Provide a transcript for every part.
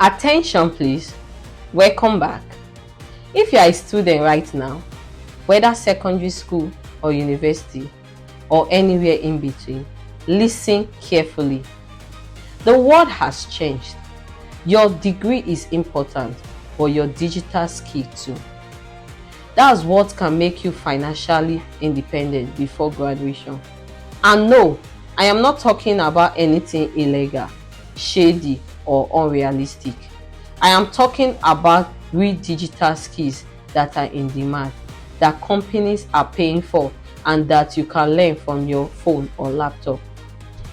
Attention please, welcome back. If you are a student right now, whether secondary school or university or anywhere in between, listen carefully. The world has changed. Your degree is important, but your digital skill too. That's what can make you financially independent before graduation. And no, I am not talking about anything illegal, shady, or unrealistic. I am talking about real digital skills that are in demand, that companies are paying for, and that you can learn from your phone or laptop.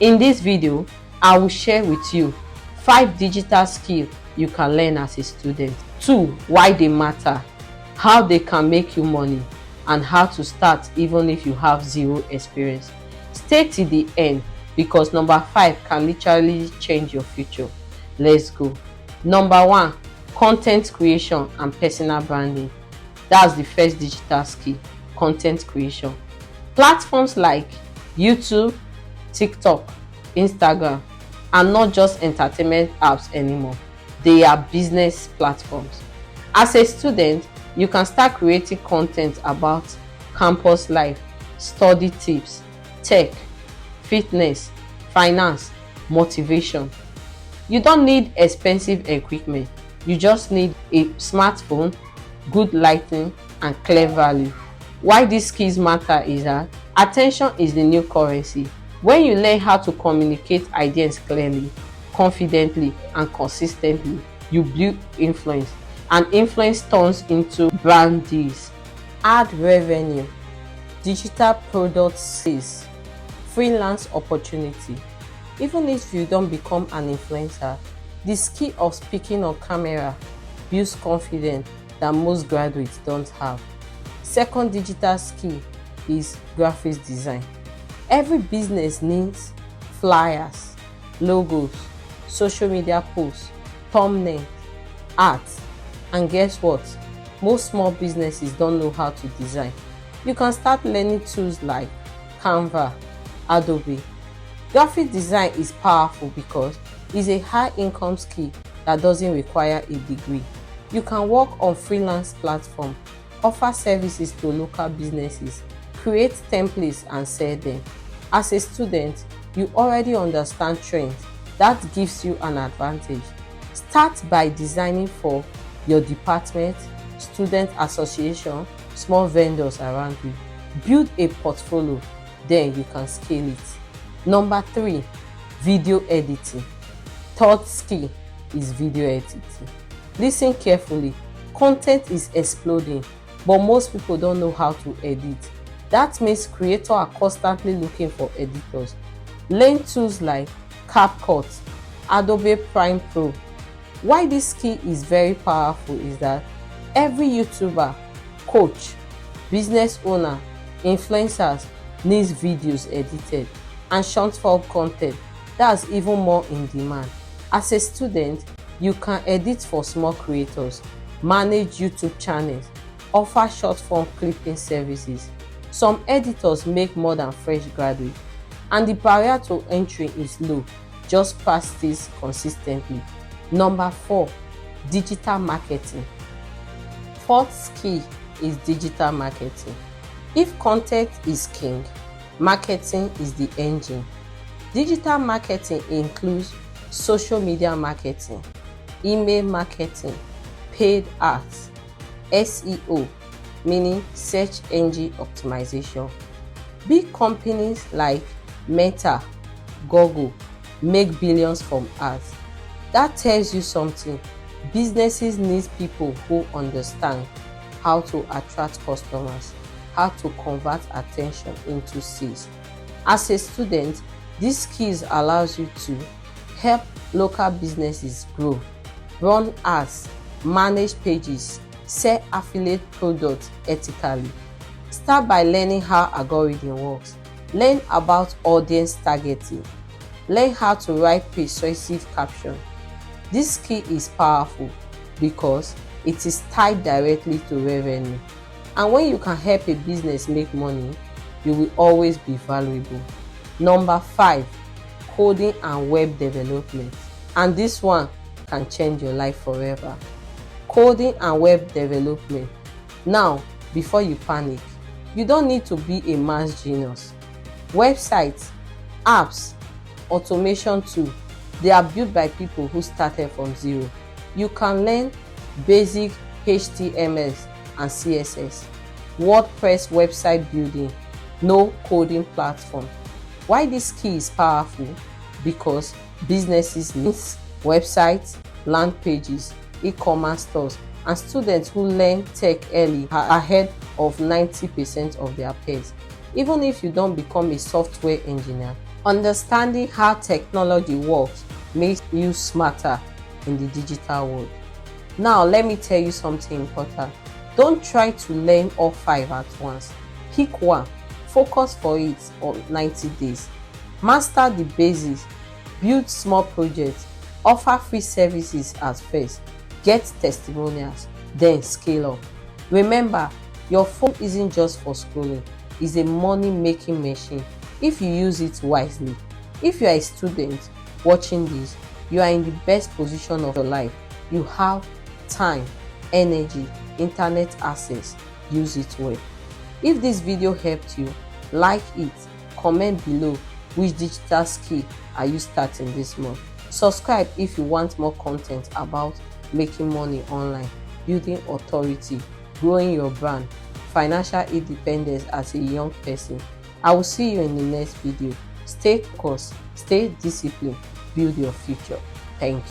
In this video, I will share with you 5 digital skills you can learn as a student, 2 why they matter, how they can make you money, and how to start even if you have zero experience. Stay till the end because number 5 can literally change your future. Let's go. Number 1, content creation and personal branding. That's the first digital skill, content creation. Platforms like YouTube, TikTok, Instagram are not just entertainment apps anymore. They are business platforms. As a student, you can start creating content about campus life, study tips, tech, fitness, finance, motivation. You don't need expensive equipment. You just need a smartphone, good lighting, and clear value. Why these skills matter is that attention is the new currency. When you learn how to communicate ideas clearly, confidently, and consistently, you build influence, and influence turns into brand deals. Ad revenue, digital product sales, freelance opportunity. Even if you don't become an influencer, the skill of speaking on camera builds confidence that most graduates don't have. Second digital skill is graphics design. Every business needs flyers, logos, social media posts, thumbnails, art, and guess what? Most small businesses don't know how to design. You can start learning tools like Canva, Adobe. Graphic design is powerful because it's a high income skill that doesn't require a degree. You can work on freelance platforms, offer services to local businesses, create templates and sell them. As a student, you already understand trends. That gives you an advantage. Start by designing for your department, student association, small vendors around you. Build a portfolio, then you can scale it. Number 3, video editing. Third skill is video editing. Listen carefully. Content is exploding, but most people don't know how to edit. That means creators are constantly looking for editors. Learn tools like CapCut, Adobe Prime Pro. Why this skill is very powerful is that every YouTuber, coach, business owner, influencers needs videos edited, and short form content that's even more in demand. As a student, you can edit for small creators, manage YouTube channels, offer short form clipping services. Some editors make more than fresh graduates, and the barrier to entry is low. Just practice consistently. Number 4, digital marketing. Fourth skill is digital marketing. If content is king, marketing is the engine. Digital marketing includes social media marketing, email marketing, paid ads, SEO, meaning search engine optimization. Big companies like Meta, Google make billions from ads. That tells you something. Businesses need people who understand how to attract customers, how to convert attention into sales. As a student, these skills allows you to help local businesses grow, run ads, manage pages, sell affiliate products ethically. Start by learning how algorithm works. Learn about audience targeting. Learn how to write persuasive captions. This skill is powerful because it is tied directly to revenue. And when you can help a business make money, you will always be valuable. Number 5, coding and web development. And this one can change your life forever. Coding and web development. Now, before you panic, you don't need to be a math genius. Websites, apps, automation tools, they are built by people who started from zero. You can learn basic HTML and CSS, WordPress website building, no coding platform. Why this key is powerful? Because businesses need websites, land pages, e-commerce stores, and students who learn tech early are ahead of 90% of their peers. Even if you don't become a software engineer, understanding how technology works makes you smarter in the digital world. Now, let me tell you something important. Don't try to learn all 5 at once. Pick one, focus for it on 90 days. Master the basics, build small projects, offer free services at first, get testimonials, then scale up. Remember, your phone isn't just for scrolling, it's a money-making machine if you use it wisely. If you are a student watching this, you are in the best position of your life. You have time, energy, internet access. Use it well. If this video helped you, like it, comment below which digital skill are you starting this month. Subscribe if you want more content about making money online, building authority, growing your brand, financial independence as a young person. I will see you in the next video. Stay focused, stay disciplined, build your future. Thank you.